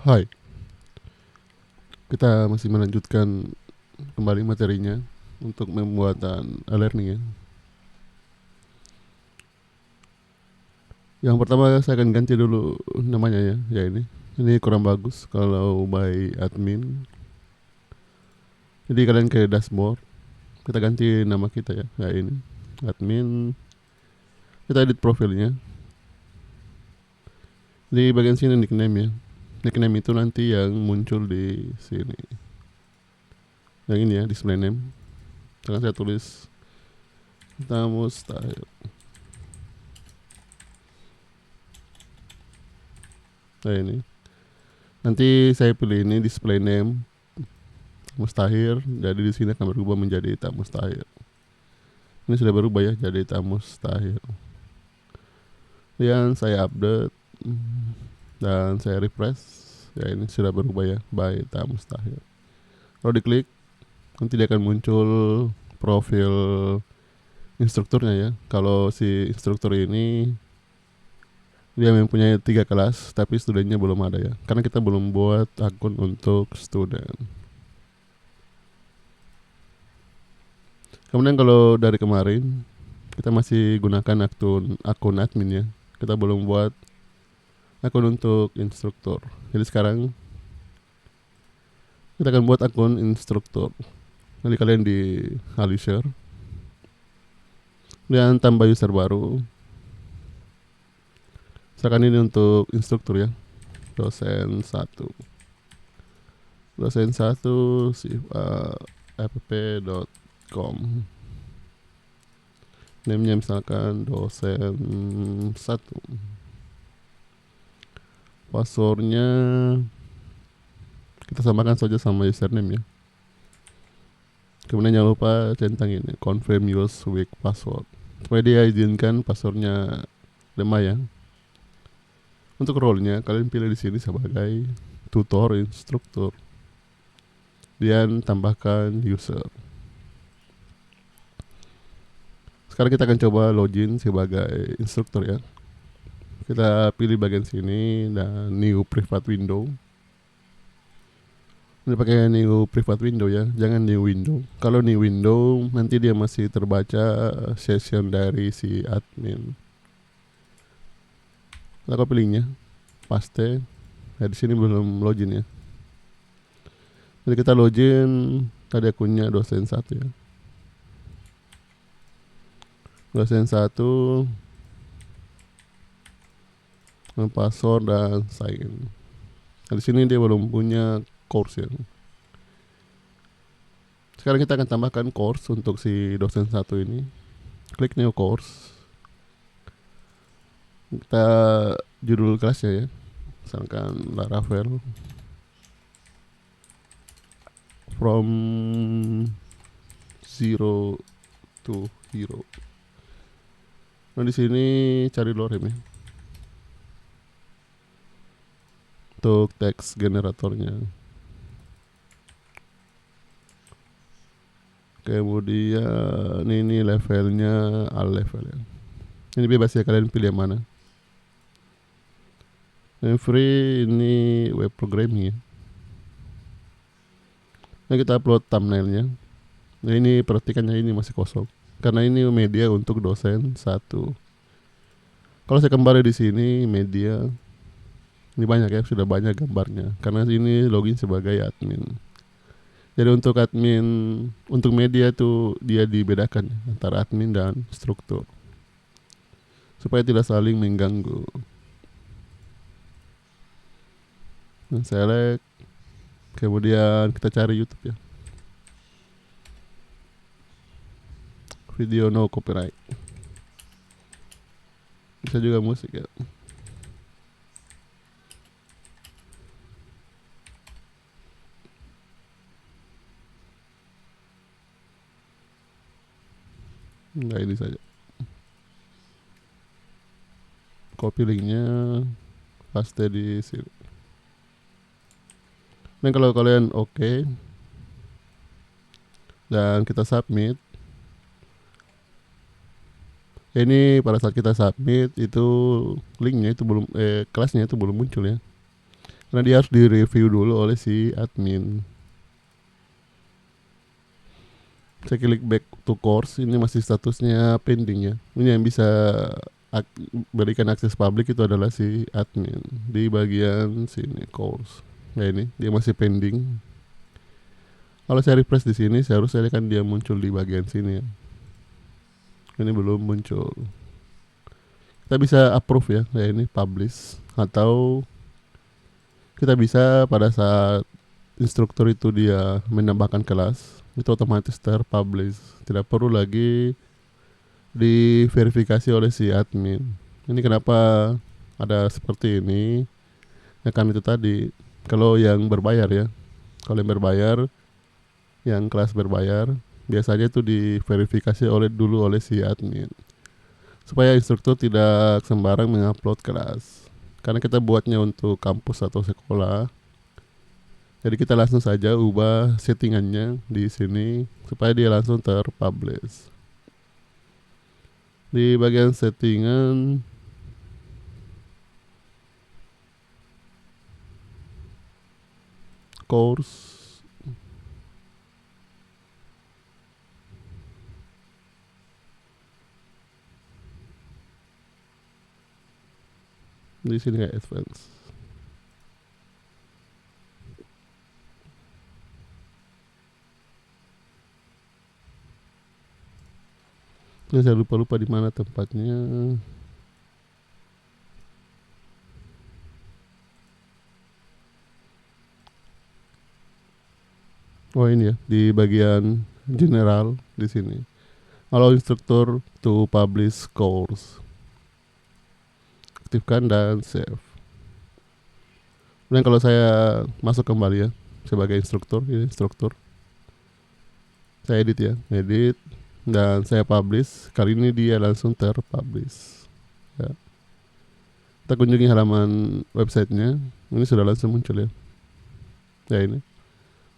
Hai, kita masih melanjutkan kembali materinya untuk pembuatan e-learning ya. Yang pertama saya akan ganti dulu namanya ya ini. Ini kurang bagus kalau by admin. Jadi kalian ke dashboard, kita ganti nama kita ya ini. Admin, kita edit profilnya. Di bagian sini nickname ya. Nickname itu nanti yang muncul di sini. Yang ini ya, display name. Sekarang saya tulis Mustahil. Nah ini. Nanti saya pilih ini display name Mustahil. Jadi di sini akan berubah menjadi Mustahil. Ini sudah berubah ya jadi Mustahil. Dan saya update dan saya refresh. Ya ini sudah berubah ya by Mustahil. Kalau diklik nanti dia akan muncul profil instrukturnya ya. Kalau si instruktur ini dia mempunyai 3 kelas tapi studennya belum ada ya. Karena kita belum buat akun untuk student. Kemudian kalau dari kemarin kita masih gunakan akun admin ya. Kita belum buat akun untuk instruktur. Jadi sekarang kita akan buat akun instruktur. Nanti kalian di Alisher dan tambah user baru. Misalkan ini untuk instruktur ya, dosen 1 app.com. Name-nya misalkan dosen 1. Passwordnya kita samakan saja sama username ya. Kemudian jangan lupa centang ini confirm use weak password supaya dia izinkan passwordnya lemah ya. Untuk role-nya kalian pilih di sini sebagai tutor instruktur dan tambahkan user. Sekarang kita akan coba login sebagai instruktur ya. Kita pilih bagian sini dan new private window. Ini pakai new private window ya, jangan new window. Kalau new window nanti dia masih terbaca session dari si admin. Lalu pilihnya paste. Nah, di sini belum login ya. Jadi kita login tadi akunnya dosen 1 ya. Dosen 1 password dan sign in. Nah, di sini dia belum punya course ya. Sekarang kita akan tambahkan course untuk si dosen 1 ini. Klik new course. Kita judul kelasnya ya, misalkan Laravel from zero to hero. Nah di sini cari lorem ya untuk teks generatornya. Kemudian ini levelnya all level ya. Ini bebas ya, kalian pilih yang mana. Yang free ini web programming ya. Nah kita upload thumbnailnya. Nah ini perhatikannya ini masih kosong karena ini media untuk dosen 1. Kalau saya kembali di sini media, ini banyak ya, sudah banyak gambarnya karena ini login sebagai admin. Jadi untuk admin, untuk media tuh dia dibedakan antara admin dan struktur supaya tidak saling mengganggu. Nah, select, kemudian kita cari YouTube ya. Video no copyright. Bisa juga musik ya. Enggak, ini saja. Copy linknya, paste di sini. Dan kalau kalian oke, dan kita submit, ini pada saat kita submit itu linknya itu belum kelasnya itu belum muncul ya. karena dia harus direview dulu oleh si admin. Saya klik back to course, ini masih statusnya pending ya. Ini yang bisa berikan akses publik itu adalah si admin di bagian sini course. Nah ini dia masih pending. Kalau saya refresh di sini, seharusnya kan dia muncul di bagian sini ya. Ini belum muncul. Kita bisa approve ya, kayak ini publish, atau kita bisa pada saat instruktur itu dia menambahkan kelas, itu otomatis terpublish, tidak perlu lagi diverifikasi oleh si admin. Ini kenapa ada seperti ini? Ya kan itu tadi, kalau yang berbayar ya, kalau yang berbayar, yang kelas berbayar, biasanya itu diverifikasi dulu oleh si admin, supaya instruktur tidak sembarang mengupload kelas. Karena kita buatnya untuk kampus atau sekolah, jadi kita langsung saja ubah settingannya di sini supaya dia langsung terpublish. Di bagian settingan, course, di sini kayak advance. Ini saya lupa di mana tempatnya. Oh ini ya, di bagian general di sini. Allow instructor to publish course. Aktifkan dan save. Dan kalau saya masuk kembali ya sebagai instruktur, ini instruktur. Saya edit ya, edit dan saya publish. Kali ini dia langsung terpublish. Ya. Kita kunjungi halaman websitenya. Ini sudah langsung muncul ya. Ya ini.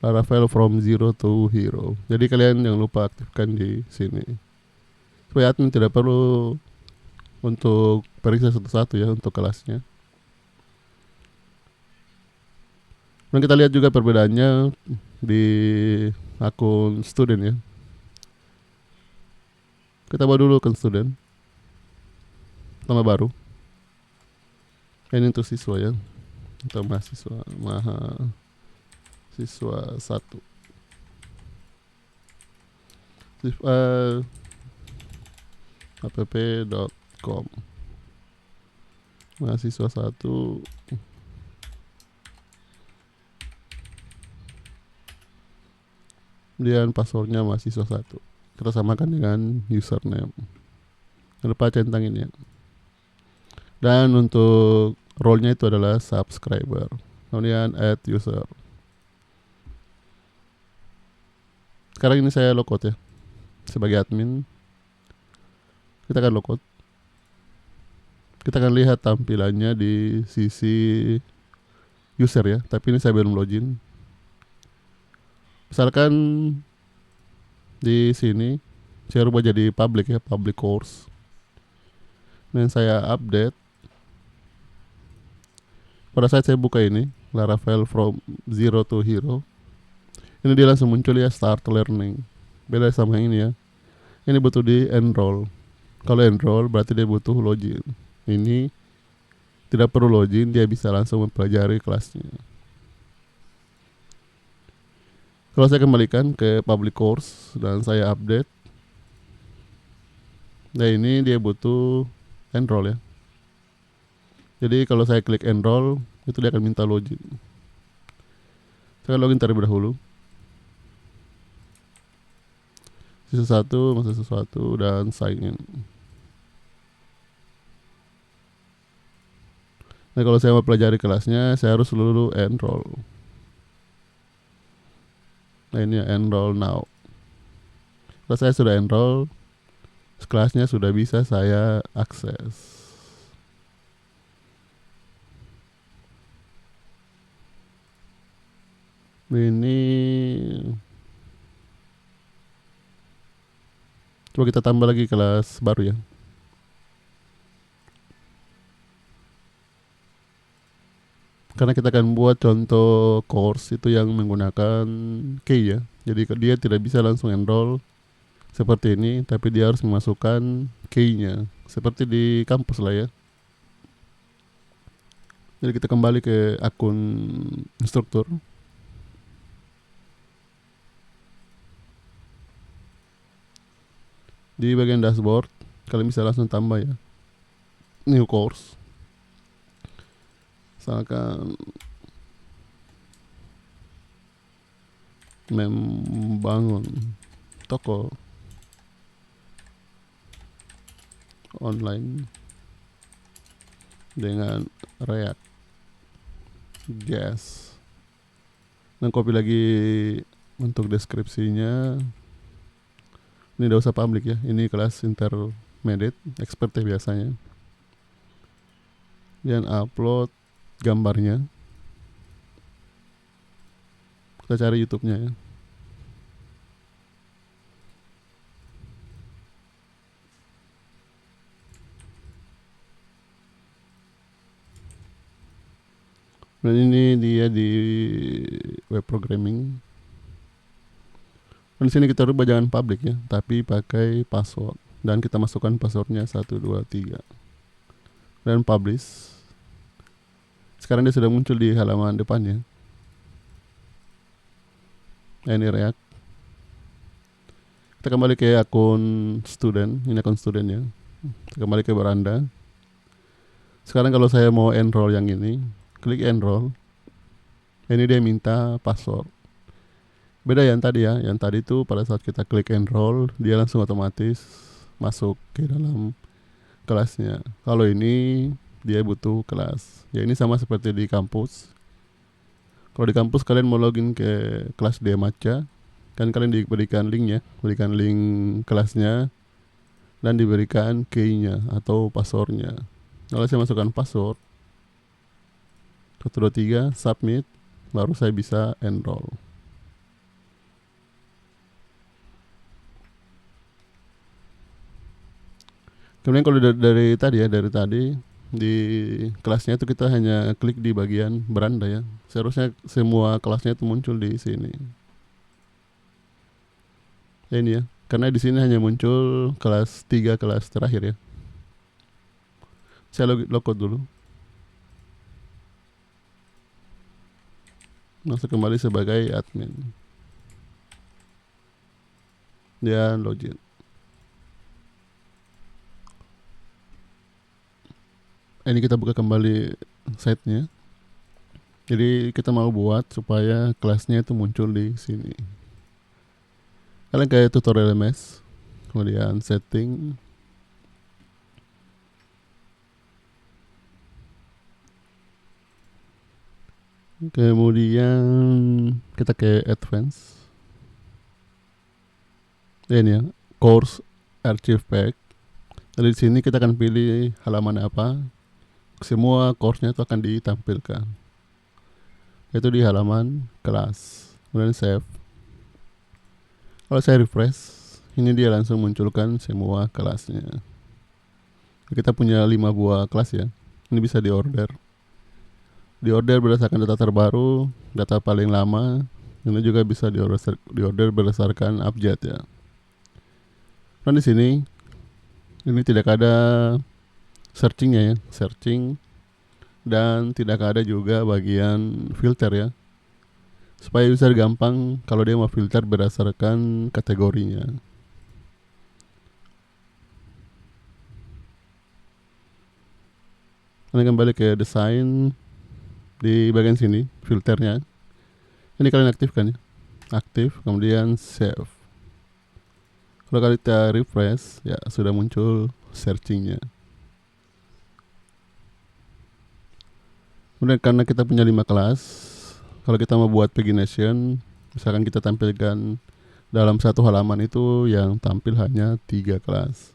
Laravel from zero to hero. Jadi kalian jangan lupa aktifkan di sini. Supaya admin tidak perlu untuk periksa satu-satu ya untuk kelasnya. Dan kita lihat juga perbedaannya di akun student ya. Kita bawa dulu akun student. Nama baru. Ini untuk siswa ya. Untuk mahasiswa. Siswa 1. app.com mahasiswa 1. Kemudian passwordnya mahasiswa 1. Kita samakan dengan username. Jangan lupa centangin ya. Dan untuk role-nya itu adalah subscriber. Kemudian add user. Sekarang ini saya logout ya. Sebagai admin, kita akan logout. Kita akan lihat tampilannya di sisi user ya. Tapi ini saya belum login. Misalkan di sini saya rubah jadi public ya, public course. Dan saya update. Pada saat saya buka ini, Laravel from zero to hero, ini dia langsung muncul ya, start learning. Beda sama yang ini ya. Ini butuh di enroll. Kalau enroll berarti dia butuh login. Ini tidak perlu login, dia bisa langsung mempelajari kelasnya. Kalau saya kembalikan ke public course dan saya update, nah ini dia butuh enroll ya. Jadi kalau saya klik enroll, itu dia akan minta login. Saya login terlebih dahulu. Sisa 1, masa sesuatu, dan sign in. Nah kalau saya mau pelajari kelasnya, saya harus dulu enroll. Nah ini ya, enroll now. Kalau saya sudah enroll, kelasnya sudah bisa saya akses. Ini coba kita tambah lagi kelas baru ya. Karena kita akan buat contoh course itu yang menggunakan key ya. Jadi dia tidak bisa langsung enroll seperti ini, tapi dia harus memasukkan key-nya seperti di kampus lah ya. Jadi kita kembali ke akun instruktur. Di bagian dashboard kalian bisa langsung tambah ya, new course. Misalkan membangun toko online dengan React JS. Dan copy lagi untuk deskripsinya. Ini tidak usah public ya, ini kelas intermediate, expert ya biasanya. Dan upload gambarnya. Kita cari YouTube-nya ya. Dan ini dia di web programming. Dan di sini kita rubah jangan public ya, tapi pakai password. Dan kita masukkan passwordnya 1, 2, 3. Dan publish. Sekarang dia sudah muncul di halaman depannya. Ini React. Kita kembali ke akun student. Ini akun student ya. Kita kembali ke beranda. Sekarang kalau saya mau enroll yang ini, klik enroll. Ini dia minta password. Beda yang tadi ya. Yang tadi itu pada saat kita klik enroll, dia langsung otomatis masuk ke dalam kelasnya. Kalau ini dia butuh kelas. Ya ini sama seperti di kampus. Kalau di kampus kalian mau login ke kelas Demaca, kan kalian diberikan linknya, berikan link kelasnya dan diberikan key-nya atau passwordnya. Kalau saya masukkan password 1, 2, 3 submit, baru saya bisa enroll. Kemudian kalau dari tadi di kelasnya itu kita hanya klik di bagian beranda ya. Seharusnya semua kelasnya itu muncul di sini. Ya ini ya. Karena di sini hanya muncul kelas 3 kelas terakhir ya. Saya logout dulu. Masuk kembali sebagai admin. Dan login. Ini kita buka kembali site-nya. Jadi kita mau buat supaya kelasnya itu muncul di sini. Kalian kayak tutorial MS, kemudian setting, kemudian kita ke advance. Ini ya, course archive pack. Dari sini kita akan pilih halaman apa. Semua course-nya itu akan ditampilkan. Itu di halaman kelas. Kemudian save. Kalau saya refresh, ini dia langsung munculkan semua kelasnya. Kita punya 5 buah kelas ya. Ini bisa diorder. Diorder berdasarkan data terbaru, data paling lama. Ini juga bisa diorder berdasarkan abjad ya. Dan di sini ini tidak ada searchingnya ya, searching, dan tidak ada juga bagian filter ya, supaya user gampang kalau dia mau filter berdasarkan kategorinya. Ini kembali ke desain di bagian sini filternya. Ini kalian aktifkan ya, aktif, kemudian save. Kalau kita refresh ya sudah muncul searchingnya. Kemudian karena kita punya 5 kelas, kalau kita mau buat pagination, misalkan kita tampilkan dalam satu halaman itu yang tampil hanya 3 kelas.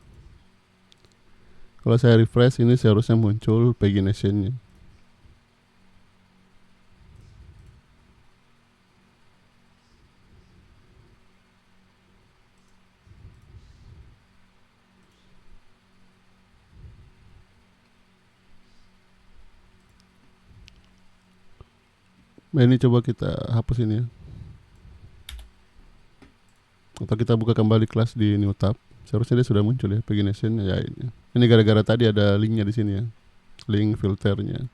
Kalau saya refresh ini seharusnya muncul paginationnya. Nah ini coba kita hapus ini ya, atau kita buka kembali kelas di new tab. Seharusnya dia sudah muncul ya, pagination ya ini. Ini gara-gara tadi ada linknya di sini ya, link filternya.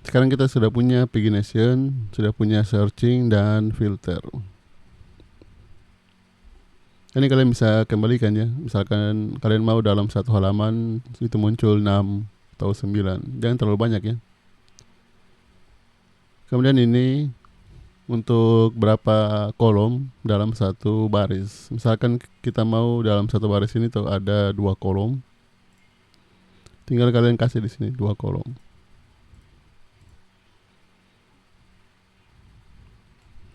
Sekarang kita sudah punya pagination, sudah punya searching dan filter. Ini kalian bisa kembalikan ya. Misalkan kalian mau dalam satu halaman itu muncul 6 atau 9. Jangan terlalu banyak ya. Kemudian ini untuk berapa kolom dalam satu baris. Misalkan kita mau dalam satu baris ini tuh ada 2 kolom. Tinggal kalian kasih di sini 2 kolom.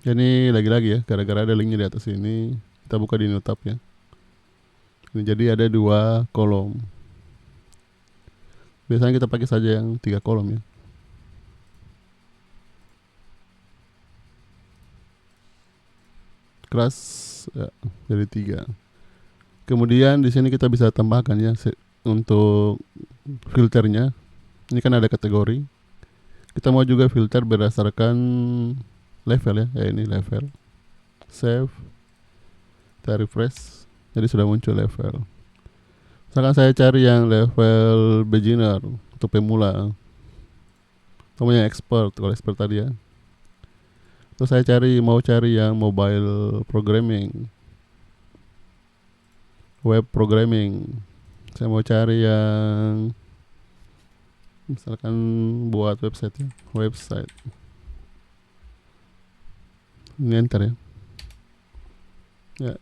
Ini lagi-lagi ya, gara-gara ada linknya di atas ini. Kita buka di new tab ya. Ini jadi ada 2 kolom. Biasanya kita pakai saja yang 3 kolom ya. Kelas ya, jadi 3. Kemudian di sini kita bisa tambahkan ya untuk filternya. Ini kan ada kategori. Kita mau juga filter berdasarkan level ya. Ya ini level. Save. Kita refresh. Jadi sudah muncul level. Misalkan saya cari yang level beginner untuk pemula. Namanya expert, kalau expert tadi ya. Terus saya mau cari yang mobile programming, web programming. Saya mau cari yang misalkan buat website ya, website. Ini enter ya. Ya,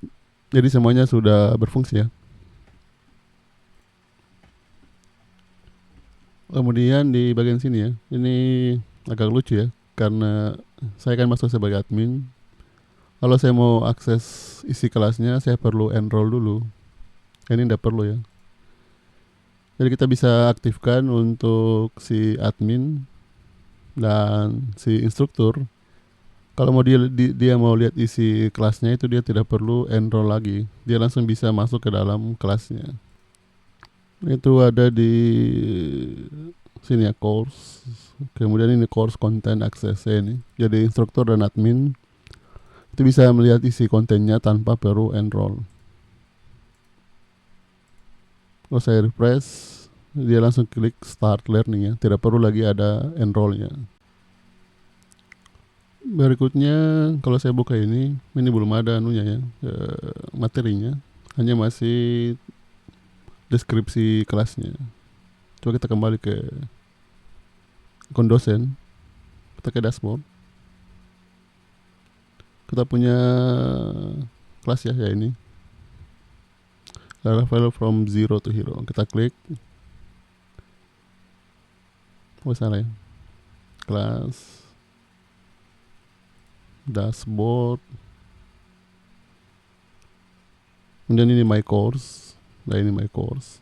jadi semuanya sudah berfungsi ya. Kemudian di bagian sini ya, ini agak lucu ya, karena saya kan masuk sebagai admin. Kalau saya mau akses isi kelasnya, saya perlu enroll dulu. Ini tidak perlu ya. Jadi kita bisa aktifkan untuk si admin dan si instruktur. Kalau mau dia mau lihat isi kelasnya itu dia tidak perlu enroll lagi. Dia langsung bisa masuk ke dalam kelasnya. Itu ada di sini ya, course. Kemudian ini course content access ini. Jadi instruktur dan admin itu bisa melihat isi kontennya tanpa perlu enroll. Kalau saya refresh, dia langsung klik start learning ya. Tidak perlu lagi ada enrollnya. Berikutnya kalau saya buka ini belum ada anunya ya, materinya. Hanya masih deskripsi kelasnya. Coba kita kembali ke akun dosen. Kita ke dashboard. Kita punya kelas ya ini. Level from zero to hero. Kita klik. Oh salah ya. Kelas. Dashboard. Kemudian ini my course. Nah ini my course.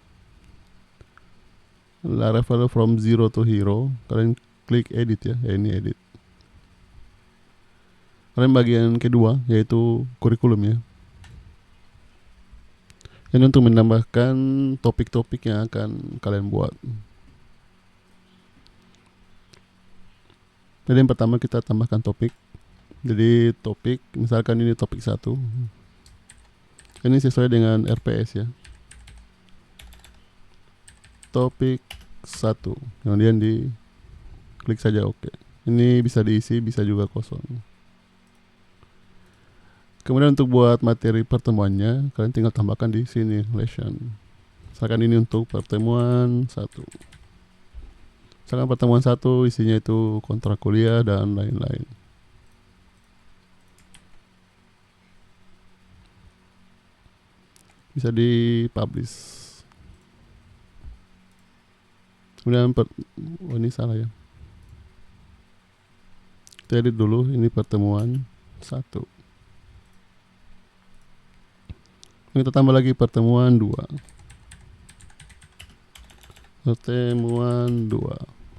Level from zero to hero. Kalian klik edit ya. Ya ini edit. Kalian bagian kedua yaitu kurikulum ya. Ini untuk menambahkan topik-topik yang akan kalian buat. Jadi yang pertama kita tambahkan topik. Jadi topik, misalkan ini topik 1. Ini sesuai dengan RPS ya. Topik 1. Kemudian di klik saja oke. Ini bisa diisi, bisa juga kosong. Kemudian untuk buat materi pertemuannya, kalian tinggal tambahkan di sini lesson. Misalkan ini untuk pertemuan 1. Misalkan pertemuan 1 isinya itu kontrak kuliah dan lain-lain. Bisa di-publish. Kemudian ini salah ya. Kita edit dulu, ini pertemuan 1. Kita tambah lagi pertemuan 2. Pertemuan 2.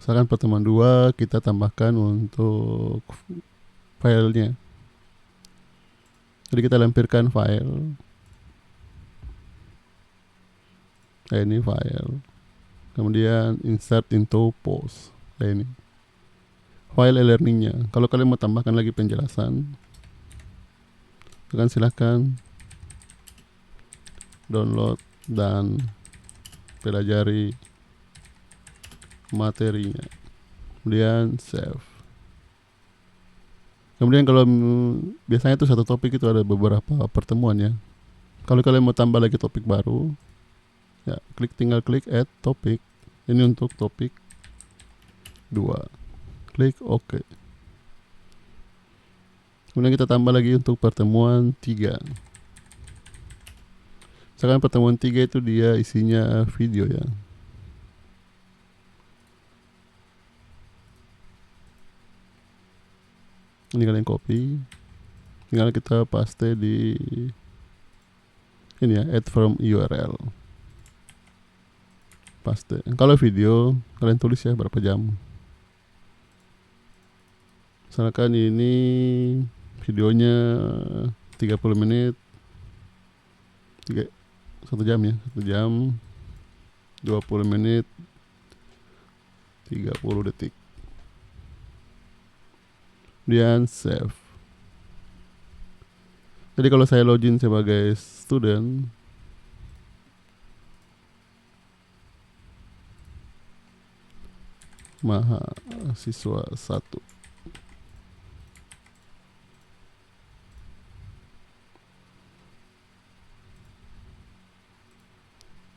Misalkan pertemuan 2 kita tambahkan untuk filenya. Jadi kita lampirkan file. Ini file. Kemudian insert into post. Ini. file e-learningnya. Kalau kalian mau tambahkan lagi penjelasan, silahkan download dan pelajari materinya, kemudian save. Kemudian kalau biasanya itu satu topik itu ada beberapa pertemuan ya. Kalau kalian mau tambah lagi topik baru, ya tinggal klik add topik. Ini untuk topik 2. Klik OK. Kemudian kita tambah lagi untuk pertemuan 3. Misalkan pertemuan 3 itu dia isinya video ya. Ini kalian copy, tinggal kita paste di ini ya, add from URL. Paste. Kalau video kalian tulis ya berapa jam. Misalkan ini videonya 30 menit, 1 jam ya, 1 jam 20 menit 30 detik. Kemudian save. Jadi kalau saya login sebagai student, mahasiswa 1.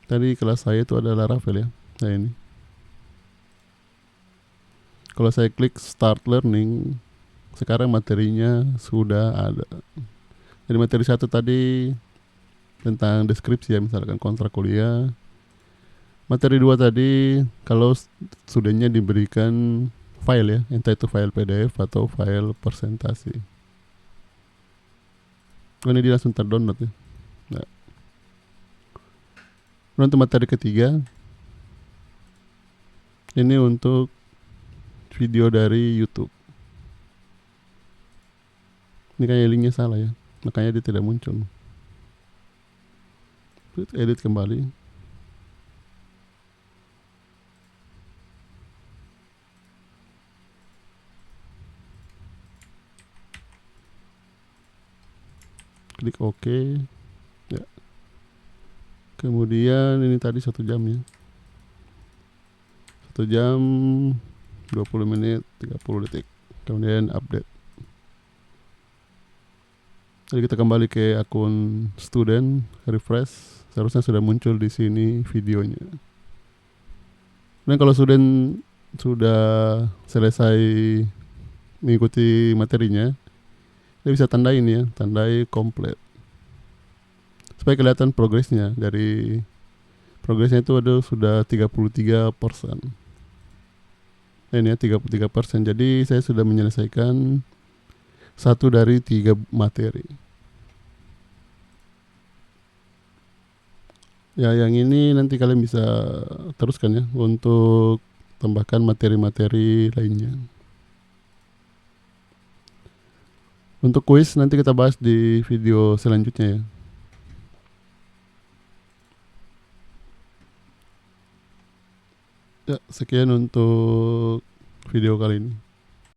Tadi kelas saya itu adalah Rafael ya. Nah ini. Kalau saya klik start learning, sekarang materinya sudah ada. Jadi materi 1 tadi tentang deskripsi ya, misalkan kontrak kuliah. Materi 2 tadi kalau studentnya diberikan file ya, entah itu file PDF atau file presentasi. Ini dia langsung terdownload ya. Nah. Untuk materi ketiga, ini untuk video dari YouTube. Ini kayak linknya salah ya, makanya dia tidak muncul. Edit kembali. Klik OK ya. Kemudian ini tadi 1 jam ya, 1 jam 20 menit 30 detik. Kemudian update. Jadi kita kembali ke akun student, refresh, seharusnya sudah muncul di sini videonya. Dan kalau student sudah selesai mengikuti materinya, dia bisa tandain ya, tandai komplit, supaya kelihatan progresnya. Dari progresnya itu ada sudah 33%. Nah ini ya 33%. Jadi saya sudah menyelesaikan 1 dari 3 materi. Ya yang ini nanti kalian bisa teruskan ya untuk tambahkan materi-materi lainnya. Untuk kuis nanti kita bahas di video selanjutnya ya. Ya, sekian untuk video kali ini.